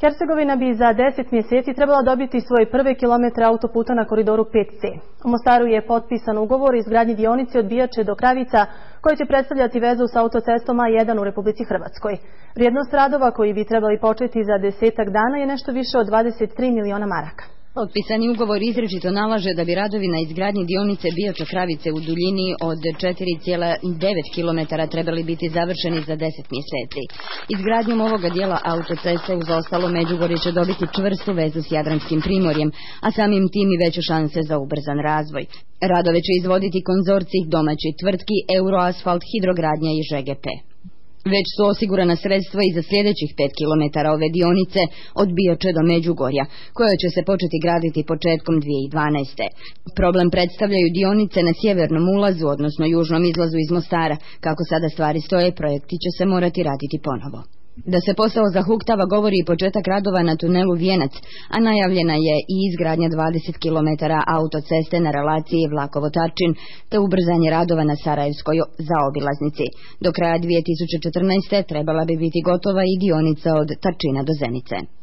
Hercegovina bi za 10 mjeseci trebala dobiti svoje prve kilometre autoputa na koridoru 5C. U Mostaru je potpisan ugovor o izgradnji dionice od Bijače do Kravica, koji će predstavljati vezu s autocestom A1 u Republici Hrvatskoj. Vrijednost radova koji bi trebali početi za 10-ak dana je nešto više od 23 miliona maraka. Potpisani ugovor izričito nalaže da bi radovi na izgradnji dionice Bijača-Kravice u duljini od 4,9 km trebali biti završeni za 10 mjeseci. Izgradnjom ovoga dijela autoceste uz ostalo Međugorje će dobiti čvrstu vezu s Jadranskim primorjem, a samim tim i veće šanse za ubrzan razvoj. Radove će izvoditi konzorcij domaćih tvrtki Euroasfalt, Hidrogradnja i ŽGP. Već su osigurana sredstva i za sljedećih 5 km ove dionice od Bijače do Međugorja, koja će se početi graditi početkom 2012. Problem predstavljaju dionice na sjevernom ulazu, odnosno južnom izlazu iz Mostara. Kako sada stvari stoje, projekti će se morati raditi ponovo. Da se posao zahuktava govori i početak radova na tunelu Vijenac, a najavljena je i izgradnja 20 km autoceste na relaciji Vlakovo-Tarčin, te ubrzanje radova na Sarajevskoj zaobilaznici. Do kraja 2014. trebala bi biti gotova i dionica od Tarčina do Zenice.